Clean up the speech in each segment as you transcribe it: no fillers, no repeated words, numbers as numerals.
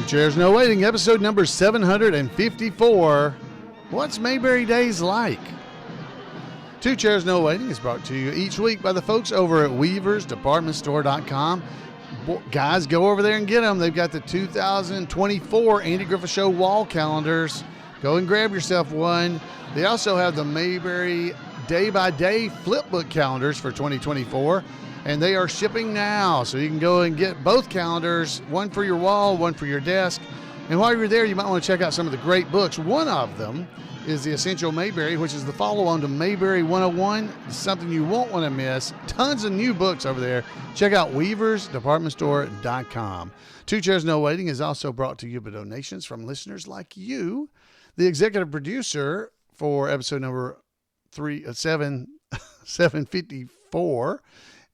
Chairs No Waiting, episode number 754. What's Mayberry Days like? Two Chairs No Waiting is brought to you each week by the folks over at weaversdepartmentstore.com. Guys, go over there and get them. They've got the 2024 Andy Griffith Show wall calendars. Go and grab yourself one. They also have the Mayberry day-by-day flipbook calendars for 2024. And they are shipping now, so you can go and get both calendars, one for your wall, one for your desk. And while you're there, you might want to check out some of the great books. One of them is The Essential Mayberry, which is the follow-on to Mayberry 101. It's something you won't want to miss. Tons of new books over there. Check out weaversdepartmentstore.com. Two Chairs No Waiting is also brought to you by donations from listeners like you. The executive producer for episode number 754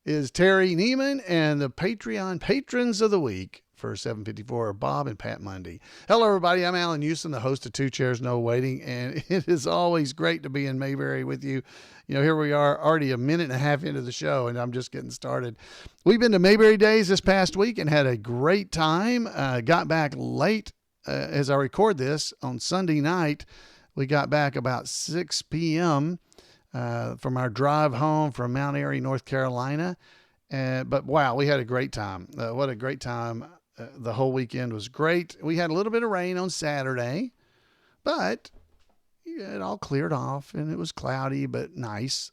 is Terry Neiman, and the Patreon patrons of the week for 754 are Bob and Pat Mundy. Hello, everybody. I'm Alan Houston, the host of Two Chairs No Waiting, and it is always great to be in Mayberry with you. You know, here we are already a minute and a half into the show, and I'm just getting started. We've been to Mayberry Days this past week and had a great time. Got back late as I record this on Sunday night. We got back about 6 p.m., from our drive home from Mount Airy, North Carolina. But wow, we had a great time. What a great time. The whole weekend was great. We had a little bit of rain on Saturday, but it all cleared off and it was cloudy, but nice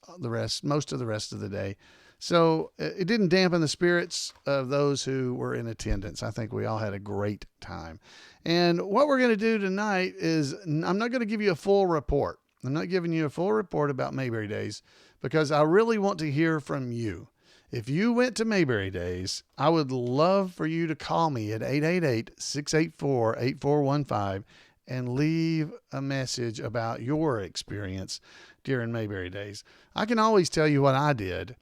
most of the rest of the day. So it didn't dampen the spirits of those who were in attendance. I think we all had a great time. And what we're going to do tonight is I'm not going to give you a full report. I'm not giving you a full report about Mayberry Days because I really want to hear from you. If you went to Mayberry Days, I would love for you to call me at 888-684-8415 and leave a message about your experience during Mayberry Days. I can always tell you what I did,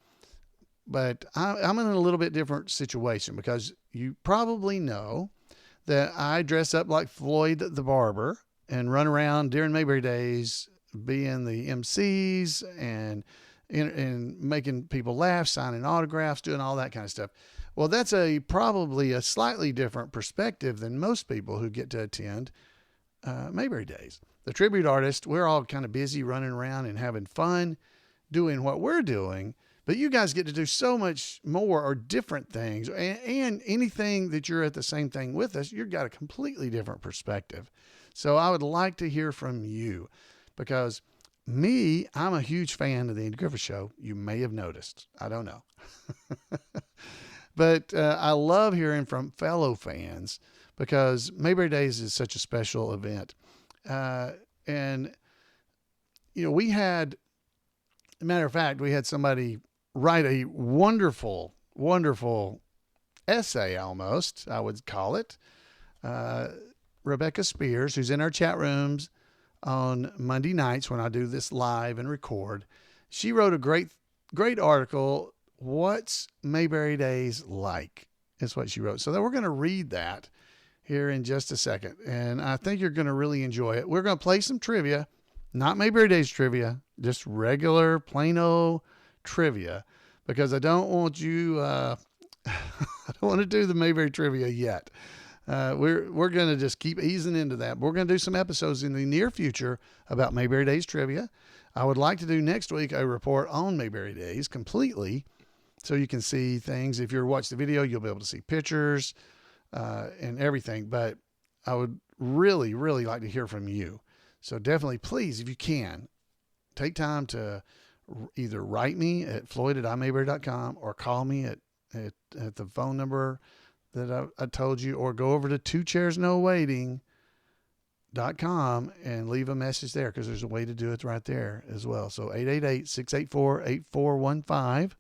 but I'm in a little bit different situation because you probably know that I dress up like Floyd the Barber and run around during Mayberry Days being the MCs and making people laugh, signing autographs, doing all that kind of stuff. Well, that's probably a slightly different perspective than most people who get to attend Mayberry Days. The tribute artists, we're all kind of busy running around and having fun doing what we're doing, but you guys get to do so much more or different things, and anything that you're at the same thing with us, you've got a completely different perspective. So I would like to hear from you. Because I'm a huge fan of the Andy Griffith Show. You may have noticed. I don't know. But I love hearing from fellow fans because Mayberry Days is such a special event. And, you know, we had somebody write a wonderful, wonderful essay almost, I would call it. Rebecca Spears, who's in our chat rooms on Monday nights when I do this live and record. She wrote a great article. What's Mayberry Days like? Is what she wrote. So then we're going to read that here in just a second. And I think you're going to really enjoy it. We're going to play some trivia, not Mayberry Days trivia, just regular plain old trivia, because I don't want you, I don't want to do the Mayberry trivia yet. We're going to just keep easing into that. We're going to do some episodes in the near future about Mayberry Days trivia. I would like to do next week a report on Mayberry Days completely so you can see things. If you watch the video, you'll be able to see pictures and everything. But I would really, really like to hear from you. So definitely, please, if you can, take time to either write me at floyd@imayberry.com or call me at the phone number that I told you, or go over to twochairsnowaiting.com and leave a message there because there's a way to do it right there as well. So 888-684-8415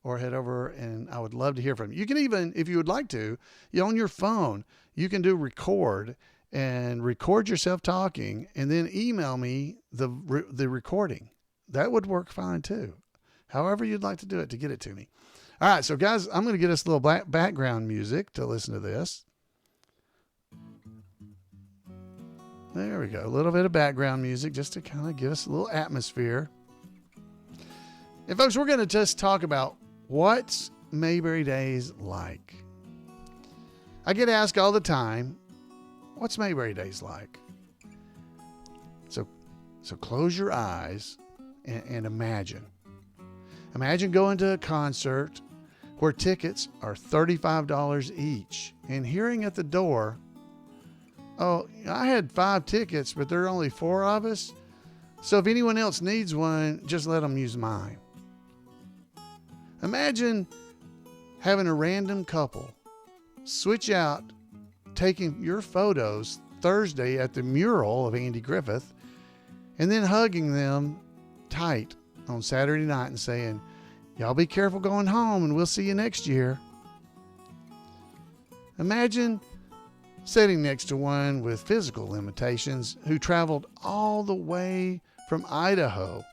or head over, and I would love to hear from you. You can even, if you would like to, on your phone, you can do record and record yourself talking and then email me the recording. That would work fine too. However you'd like to do it to get it to me. All right, so guys, I'm going to get us a little background music to listen to this. There we go. A little bit of background music just to kind of give us a little atmosphere. And folks, we're going to just talk about what's Mayberry Days like. I get asked all the time, What's Mayberry Days like? So close your eyes and imagine. Imagine going to a concert where tickets are $35 each and hearing at the door, "Oh, I had 5 tickets, but there are only 4 of us. So if anyone else needs one, just let them use mine." Imagine having a random couple switch out taking your photos Thursday at the mural of Andy Griffith and then hugging them tight on Saturday night and saying, "Y'all be careful going home and we'll see you next year." Imagine sitting next to one with physical limitations who traveled all the way from Idaho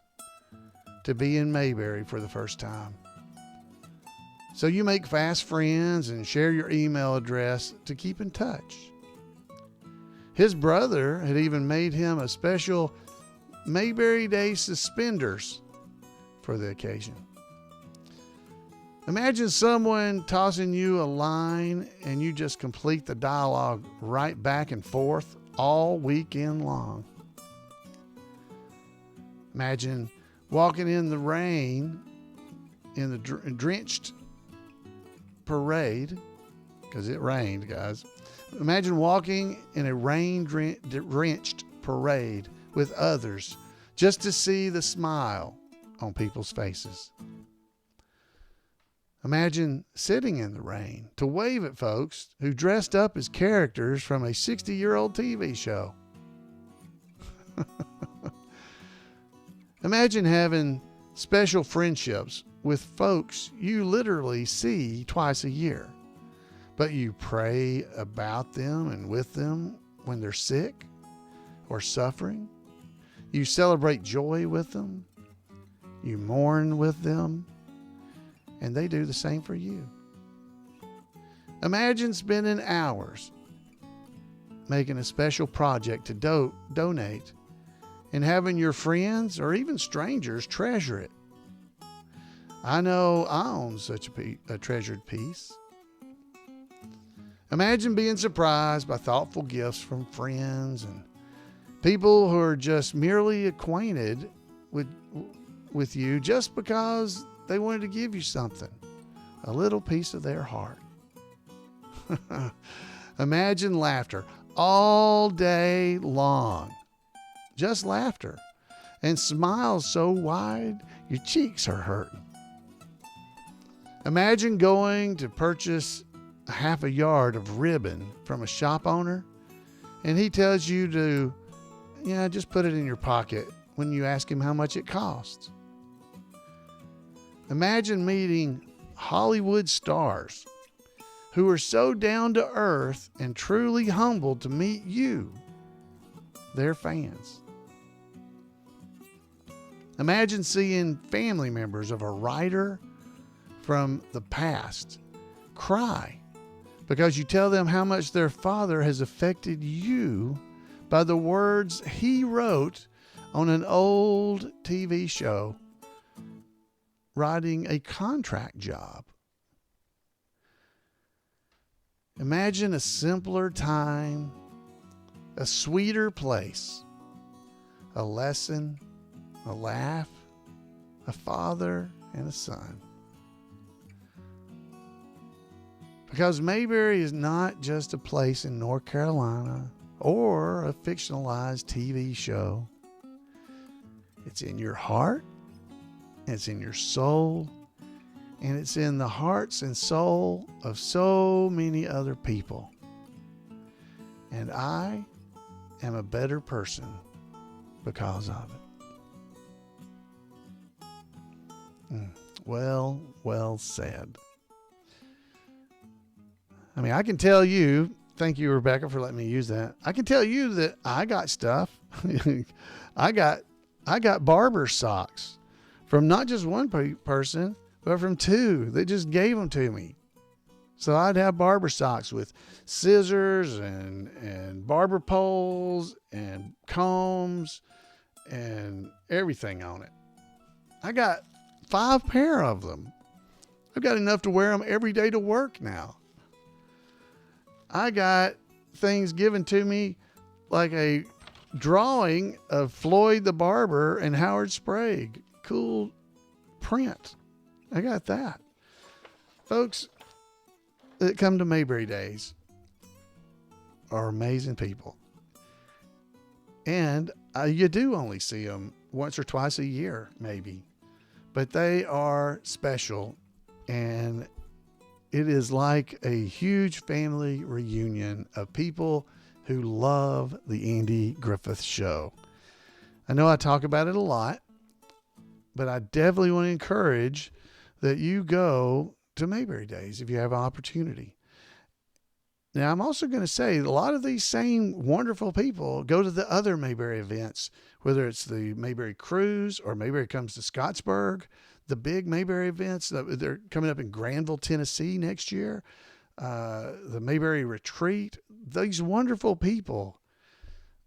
to be in Mayberry for the first time. So you make fast friends and share your email address to keep in touch. His brother had even made him a special Mayberry Days suspenders for the occasion. Imagine someone tossing you a line and you just complete the dialogue right back and forth all weekend long. Imagine walking in the rain in the drenched parade, because it rained, guys. Imagine walking in a rain-drenched parade with others just to see the smile on people's faces. Imagine sitting in the rain to wave at folks who dressed up as characters from a 60-year-old TV show. Imagine having special friendships with folks you literally see twice a year, but you pray about them and with them when they're sick or suffering. You celebrate joy with them. You mourn with them, and they do the same for you. Imagine spending hours making a special project to donate and having your friends or even strangers treasure it. I know I own such a treasured piece. Imagine being surprised by thoughtful gifts from friends and people who are just merely acquainted with you just because they wanted to give you something, a little piece of their heart. Imagine laughter all day long, just laughter, and smiles so wide your cheeks are hurting. Imagine going to purchase a half a yard of ribbon from a shop owner, and he tells you to, just put it in your pocket when you ask him how much it costs. Imagine meeting Hollywood stars who are so down to earth and truly humbled to meet you, their fans. Imagine seeing family members of a writer from the past cry because you tell them how much their father has affected you by the words he wrote on an old TV show, writing a contract job. Imagine a simpler time, a sweeter place, a lesson, a laugh, a father and a son. Because Mayberry is not just a place in North Carolina or a fictionalized TV show. It's in your heart, it's in your soul, and it's in the hearts and soul of so many other people. And I am a better person because of it. Well said. I mean, I can tell you, thank you, Rebecca, for letting me use that. I can tell you that I got stuff. I got barber socks from not just one person, but from 2. They just gave them to me. So I'd have barber socks with scissors and barber poles and combs and everything on it. I got 5 pair of them. I've got enough to wear them every day to work now. I got things given to me, like a drawing of Floyd the Barber and Howard Sprague. Cool print. I got that. Folks that come to Mayberry Days are amazing people. And you do only see them once or twice a year, maybe. But they are special. And it is like a huge family reunion of people who love the Andy Griffith Show. I know I talk about it a lot, but I definitely want to encourage that you go to Mayberry Days if you have an opportunity. Now, I'm also going to say a lot of these same wonderful people go to the other Mayberry events, whether it's the Mayberry Cruise or Mayberry comes to Scottsburg, the big Mayberry events that they're coming up in Granville, Tennessee next year, the Mayberry Retreat. These wonderful people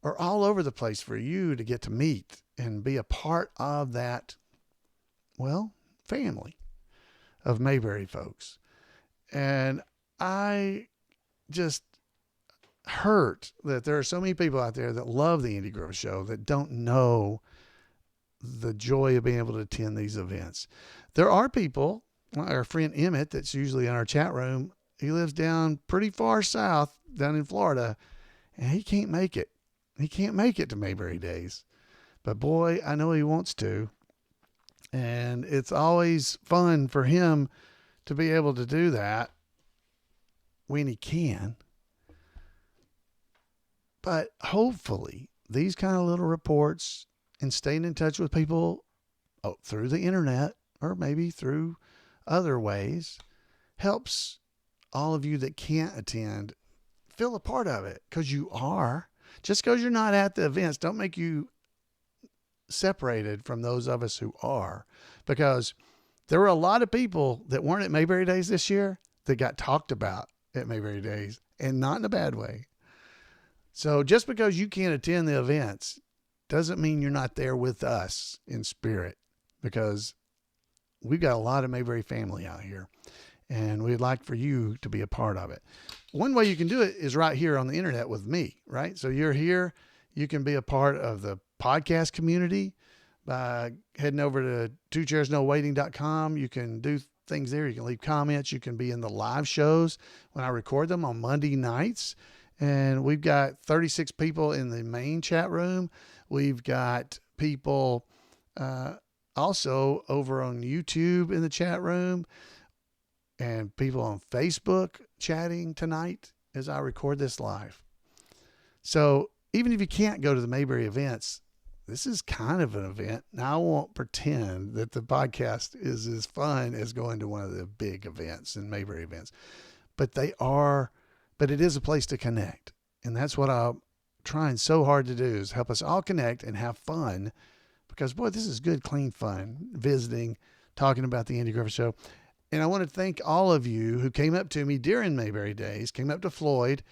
are all over the place for you to get to meet and be a part of that, well, family of Mayberry folks. And I just hurt that there are so many people out there that love the Andy Griffith Show that don't know the joy of being able to attend these events. There are people, like our friend Emmett, that's usually in our chat room. He lives down pretty far south, down in Florida, and he can't make it. He can't make it to Mayberry Days. But boy, I know he wants to. And it's always fun for him to be able to do that when he can. But hopefully these kind of little reports and staying in touch with people through the internet or maybe through other ways helps all of you that can't attend feel a part of it, because you are. Just because you're not at the events don't make you separated from those of us who are, because there were a lot of people that weren't at Mayberry Days this year that got talked about at Mayberry Days, and not in a bad way. So just because you can't attend the events doesn't mean you're not there with us in spirit, because we've got a lot of Mayberry family out here, and we'd like for you to be a part of it. One way you can do it is right here on the internet with me, right? So you're here, you can be a part of the podcast community by heading over to twochairsnowaiting.com. You can do things there. You can leave comments. You can be in the live shows when I record them on Monday nights. And we've got 36 people in the main chat room. We've got people also over on YouTube in the chat room, and people on Facebook chatting tonight as I record this live. So even if you can't go to the Mayberry events, this is kind of an event. Now, I won't pretend that the podcast is as fun as going to one of the big events and Mayberry events, but it is a place to connect. And that's what I'm trying so hard to do, is help us all connect and have fun, because boy, this is good, clean fun, visiting, talking about the Andy Griffith Show. And I want to thank all of you who came up to me during Mayberry Days, came up to Floyd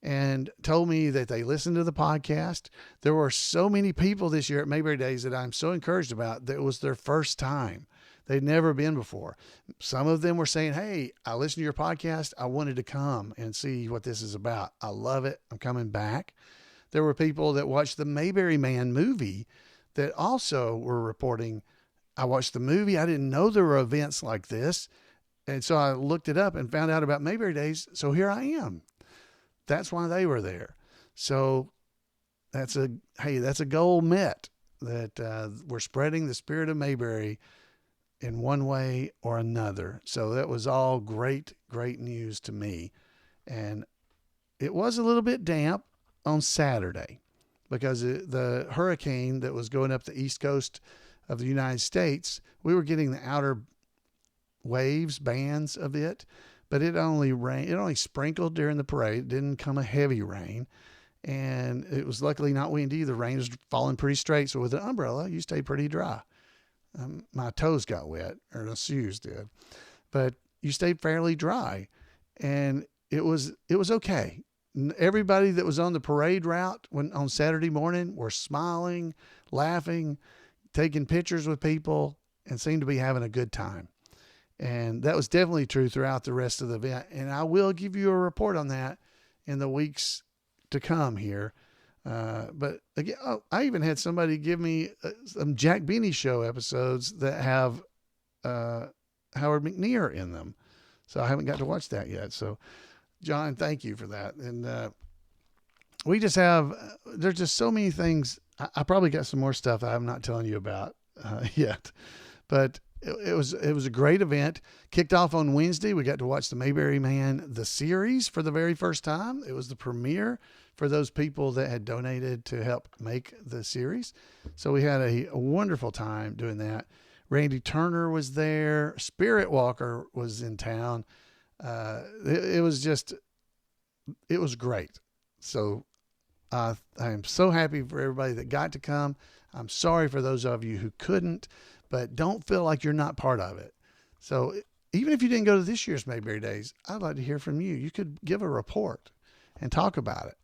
and told me that they listened to the podcast. There were so many people this year at Mayberry Days that I'm so encouraged about that it was their first time. They'd never been before. Some of them were saying, hey, I listened to your podcast. I wanted to come and see what this is about. I love it. I'm coming back. There were people that watched the Mayberry Man movie that also were reporting, I watched the movie. I didn't know there were events like this. And so I looked it up and found out about Mayberry Days. So here I am. That's why they were there. So that's a goal met, that we're spreading the spirit of Mayberry in one way or another. So that was all great, great news to me. And it was a little bit damp on Saturday because the hurricane that was going up the east coast of the United States, we were getting the outer waves, bands of it, but it only sprinkled during the parade. It didn't come a heavy rain, and it was luckily not windy. The rain was falling pretty straight, so with an umbrella, you stay pretty dry. My toes got wet, or the shoes did, but you stayed fairly dry, and it was okay. Everybody that was on the parade route on Saturday morning were smiling, laughing, taking pictures with people, and seemed to be having a good time. And that was definitely true throughout the rest of the event. And I will give you a report on that in the weeks to come here. But again, I even had somebody give me some Jack Benny Show episodes that have Howard McNear in them. So I haven't got to watch that yet. So, John, thank you for that. And we just have, there's just so many things. I probably got some more stuff that I'm not telling you about yet. But it was a great event. Kicked off on Wednesday. We got to watch the Mayberry Man, the series, for the very first time. It was the premiere for those people that had donated to help make the series. So we had a wonderful time doing that. Randy Turner was there. Spirit Walker was in town. It was great. So I am so happy for everybody that got to come. I'm sorry for those of you who couldn't, but don't feel like you're not part of it. So even if you didn't go to this year's Mayberry Days, I'd like to hear from you. You could give a report and talk about it.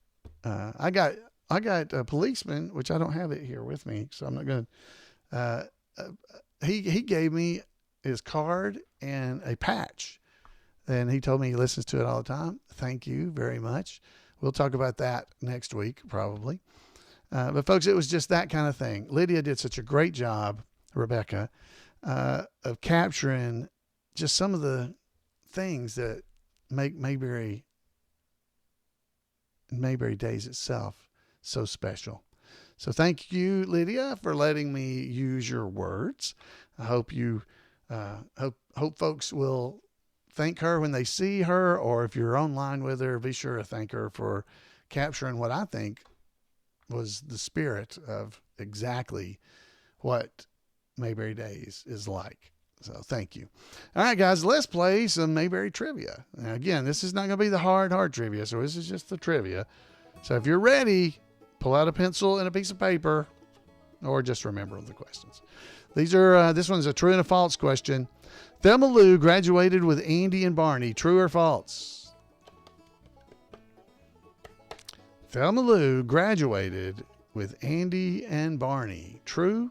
I got a policeman, which I don't have it here with me, so I'm not going to, he gave me his card and a patch, and he told me he listens to it all the time. Thank you very much. We'll talk about that next week, probably. But folks, it was just that kind of thing. Lydia did such a great job, Rebecca, of capturing just some of the things that make Mayberry Days itself so special. So thank you, Lydia, for letting me use your words. I hope you hope folks will thank her when they see her, or if you're online with her, be sure to thank her for capturing what I think was the spirit of exactly what Mayberry Days is like. So thank you. All right, guys, let's play some Mayberry trivia. Now, again, this is not going to be the hard trivia, so this is just the trivia. So if you're ready, pull out a pencil and a piece of paper, or just remember the questions. This one's a true and a false question. Thelma Lou graduated with Andy and Barney. True or false? Thelma Lou graduated with Andy and Barney. True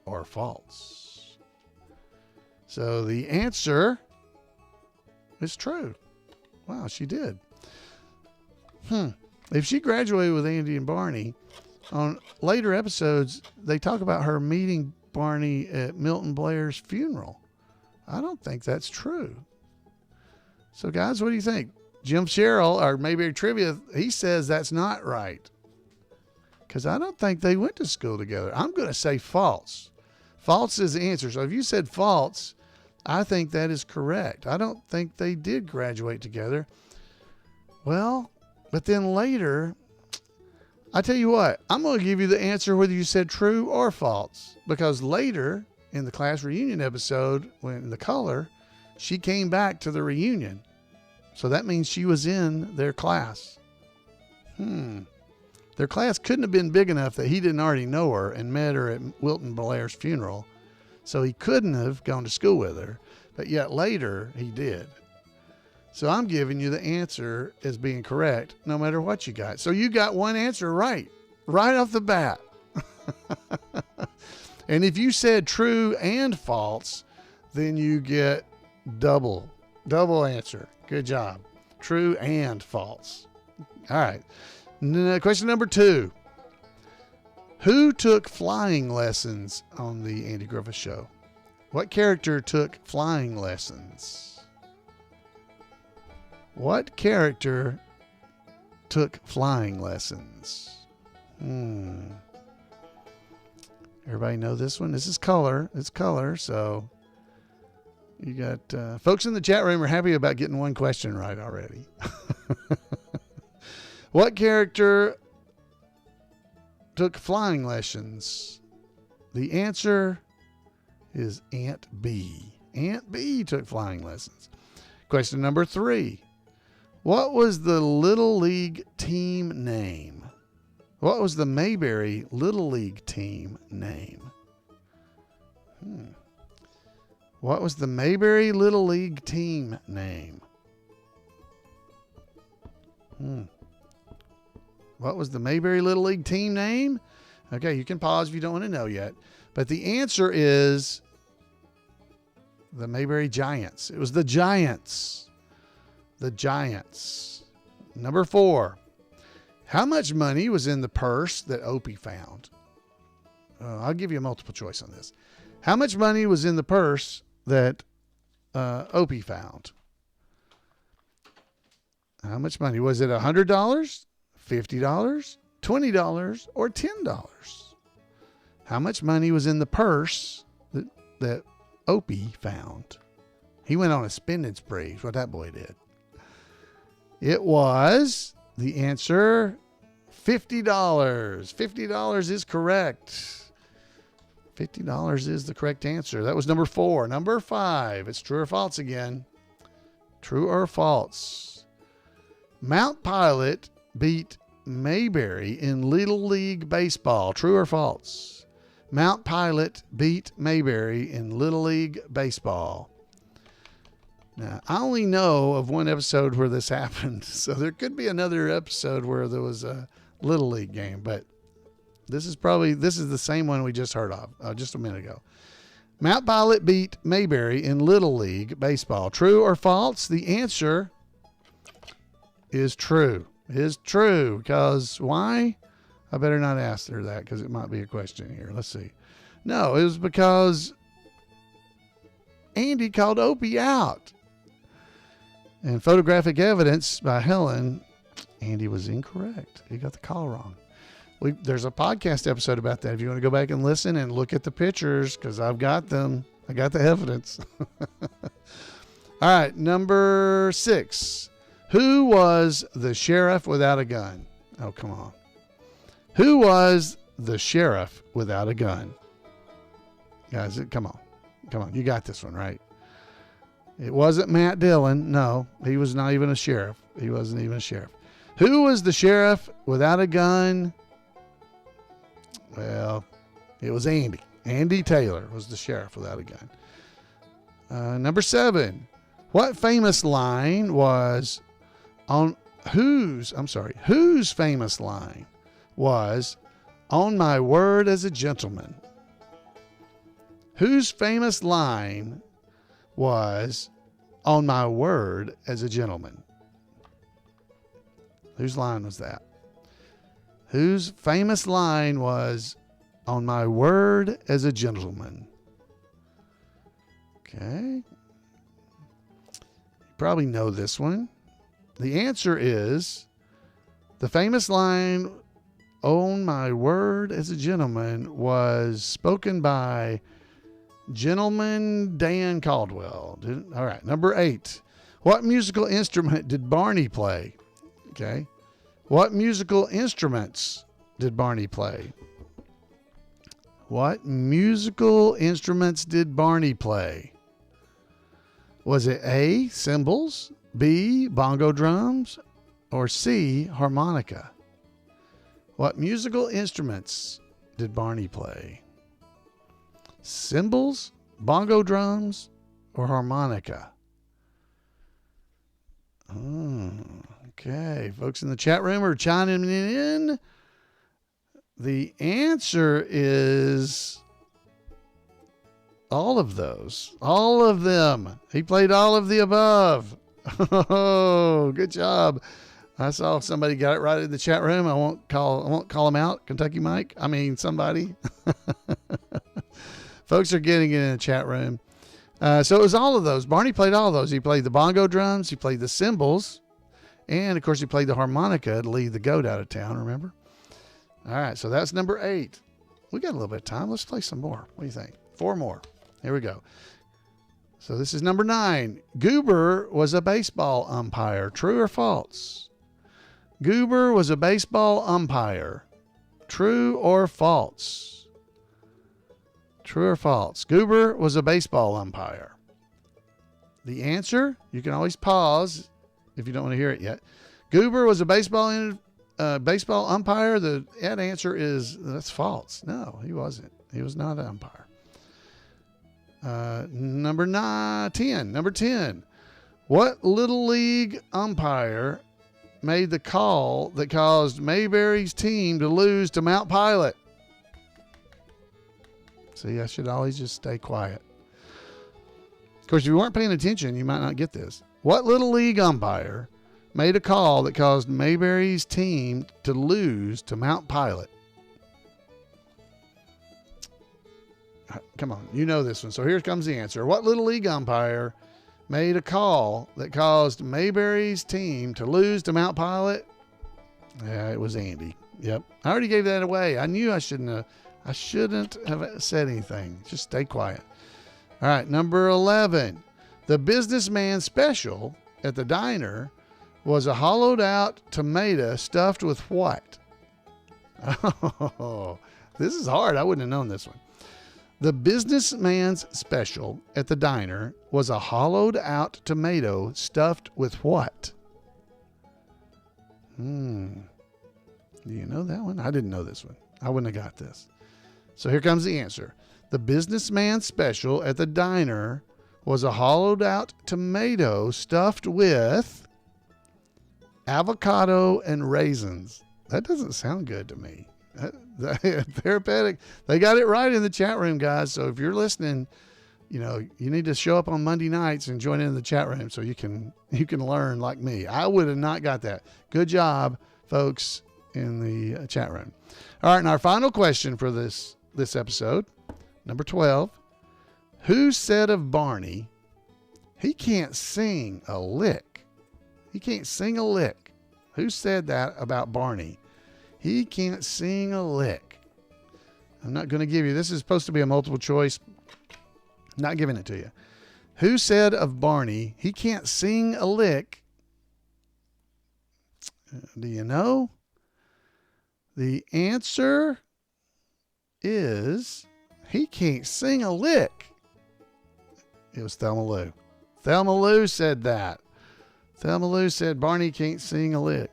or false? So the answer is true. Wow, she did. If she graduated with Andy and Barney, on later episodes, they talk about her meeting Barney at Milton Blair's funeral. I don't think that's true. So, guys, what do you think? Jim Sherrill, our Mayberry Trivia, he says that's not right, because I don't think they went to school together. I'm going to say false. False is the answer. So if you said false, I think that is correct. I don't think they did graduate together. Well, but then later, I tell you what, I'm going to give you the answer whether you said true or false, because later in the class reunion episode, when the color, she came back to the reunion. So that means she was in their class. Their class couldn't have been big enough that he didn't already know her and met her at Milton Blair's funeral. So he couldn't have gone to school with her, but yet later he did. So I'm giving you the answer as being correct, no matter what you got. So you got one answer right off the bat. And if you said true and false, then you get double answer. Good job. True and false. All right. Question number 2. Who took flying lessons on the Andy Griffith Show? What character took flying lessons? What character took flying lessons? Everybody know this one? This is color. It's color, so you got folks in the chat room are happy about getting one question right already. What character took flying lessons? The answer is Aunt B. Aunt B took flying lessons. Question number 3. What was the Little League team name? What was the Mayberry Little League team name? What was the Mayberry Little League team name? What was the Mayberry Little League team name? Okay, you can pause if you don't want to know yet. But the answer is the Mayberry Giants. It was the Giants. The Giants. Number 4. How much money was in the purse that Opie found? I'll give you a multiple choice on this. How much money was in the purse that Opie found? How much money? Was it $100, $50, $20, or $10? How much money was in the purse that Opie found? He went on a spending spree. What that boy did. It was, the answer, $50. $50 is correct. $50 is the correct answer. That was number 4. Number 5. It's true or false again. True or false? Mount Pilot beat Mayberry in Little League Baseball. True or false? Mount Pilot beat Mayberry in Little League Baseball. Now, I only know of one episode where this happened, so there could be another episode where there was a Little League game, but this is the same one we just heard of just a minute ago. Mount Pilot beat Mayberry in Little League Baseball. True or false? The answer is true. Is true. Because why? I better not ask her that because it might be a question here. Let's see. No, it was because Andy called Opie out. And photographic evidence by Helen, Andy was incorrect. He got the call wrong. There's a podcast episode about that if you want to go back and listen and look at the pictures because I've got them. I got the evidence. All right, number 6. Who was the sheriff without a gun? Oh, come on. Who was the sheriff without a gun? Guys, come on. Come on. You got this one, right? It wasn't Matt Dillon. No, he was not even a sheriff. He wasn't even a sheriff. Who was the sheriff without a gun? Well, it was Andy. Andy Taylor was the sheriff without a gun. Number 7. What famous line was on whose famous line was on my word as a gentleman? Whose famous line was on my word as a gentleman? Whose line was that? Whose famous line was on my word as a gentleman? Okay. You probably know this one. The answer is the famous line on my word as a gentleman was spoken by Gentleman Dan Caldwell. All right. Number 8. What musical instrument did Barney play? Okay. What musical instruments did Barney play? What musical instruments did Barney play? Was it A, cymbals, B, bongo drums, or C, harmonica? What musical instruments did Barney play? Cymbals, bongo drums, or harmonica? Okay, folks in the chat room are chiming in. The answer is all of those. All of them. He played all of the above. Oh, good job. I saw somebody got it right in the chat room. I won't call him out, Kentucky Mike. I mean, somebody. Folks are getting it in the chat room. So it was all of those. Barney played all of those. He played the bongo drums. He played the cymbals. And, of course, he played the harmonica to lead the goat out of town, remember? All right, so that's number 8. We got a little bit of time. Let's play some more. What do you think? 4 more. Here we go. So this is number 9. Goober was a baseball umpire. True or false? Goober was a baseball umpire. True or false? True or false? Goober was a baseball umpire. The answer, you can always pause if you don't want to hear it yet. Goober was a baseball umpire. The answer is that's false. No, he wasn't. He was not an umpire. Number 10. Number 10. What Little League umpire made the call that caused Mayberry's team to lose to Mount Pilot? See, I should always just stay quiet. Of course, if you weren't paying attention, you might not get this. What Little League umpire made a call that caused Mayberry's team to lose to Mount Pilot? Come on, you know this one. So here comes the answer. What Little League umpire made a call that caused Mayberry's team to lose to Mount Pilot? Yeah, it was Andy. Yep. I already gave that away. I knew I shouldn't have said anything. Just stay quiet. All right, number 11. The businessman special at the diner was a hollowed out tomato stuffed with what? Oh, this is hard. I wouldn't have known this one. The businessman's special at the diner was a hollowed out tomato stuffed with what? Do you know that one? I didn't know this one. I wouldn't have got this. So here comes the answer. The businessman's special at the diner was a hollowed out tomato stuffed with avocado and raisins. That doesn't sound good to me. Therapeutic. They got it right in the chat room, guys. So if you're listening, you need to show up on Monday nights and join in the chat room so you can learn like me. I would have not got that. Good job, folks in the chat room. All right, and our final question for this episode, number 12. Who said of Barney, he can't sing a lick? He can't sing a lick. Who said that about Barney? He can't sing a lick. I'm not going to give you, this is supposed to be a multiple choice. Not giving it to you. Who said of Barney, he can't sing a lick? Do you know? The answer is he can't sing a lick. It was Thelma Lou. Thelma Lou said that. Thelma Lou said Barney can't sing a lick.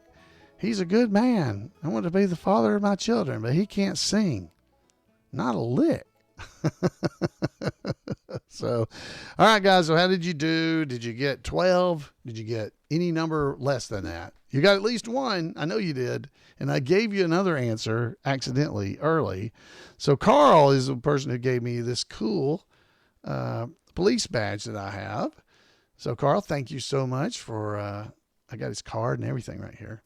He's a good man. I want to be the father of my children, but he can't sing. Not a lick. So, all right, guys. So how did you do? Did you get 12? Did you get any number less than that? You got at least one. I know you did. And I gave you another answer accidentally early. So Carl is the person who gave me this cool police badge that I have. So Carl, thank you so much for, I got his card and everything right here.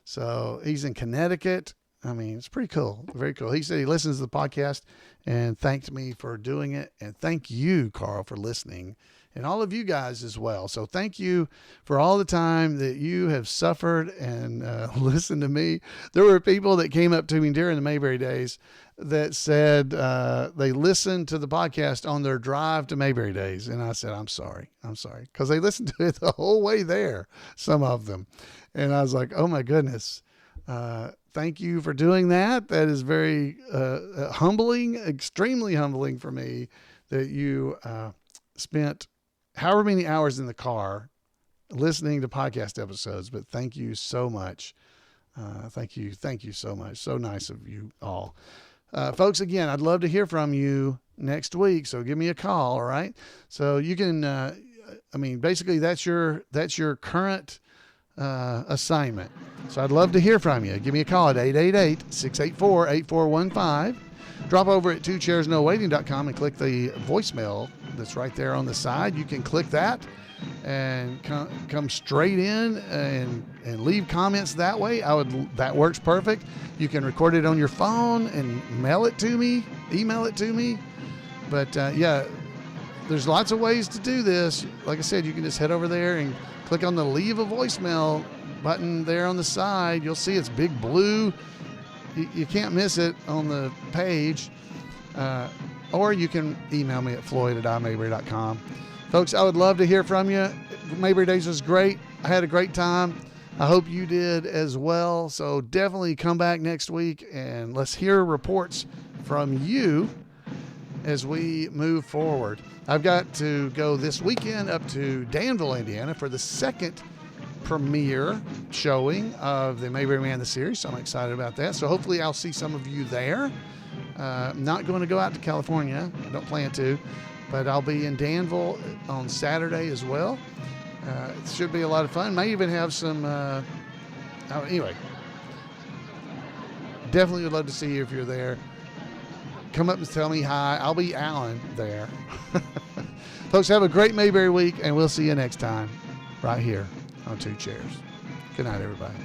So he's in Connecticut. I mean, it's pretty cool. Very cool. He said he listens to the podcast and thanked me for doing it. And thank you, Carl, for listening, and all of you guys as well. So thank you for all the time that you have suffered and listened to me. There were people that came up to me during the Mayberry Days that said they listened to the podcast on their drive to Mayberry Days. And I said, I'm sorry. Because they listened to it the whole way there, some of them. And I was like, oh, my goodness. Thank you for doing that. That is very humbling, extremely humbling for me that you spent however many hours in the car listening to podcast episodes. But thank you so much. Thank you so much. So nice of you all. Folks, again, I'd love to hear from you next week. So give me a call. All right. So you can, basically that's your current assignment. So I'd love to hear from you. Give me a call at 888-684-8415. Drop over at twochairsnowaiting.com and click the voicemail that's right there on the side. You can click that and come straight in and leave comments that way. That works perfect. You can record it on your phone and email it to me. But there's lots of ways to do this. Like I said, you can just head over there and click on the leave a voicemail button there on the side. You'll see it's big blue. You can't miss it on the page. Or you can email me at floyd@imayberry.com. Folks, I would love to hear from you. Mayberry Days was great. I had a great time. I hope you did as well. So definitely come back next week and let's hear reports from you as we move forward. I've got to go this weekend up to Danville, Indiana for the second premiere showing of the Mayberry Man the series. So I'm excited about that. So hopefully I'll see some of you there. I'm not going to go out to California. I don't plan to, but I'll be in Danville on Saturday as well. It should be a lot of fun. May even have some, anyway, definitely would love to see you if you're there. Come up and tell me hi. I'll be Alan there. Folks, have a great Mayberry week, and we'll see you next time right here on Two Chairs. Good night, everybody.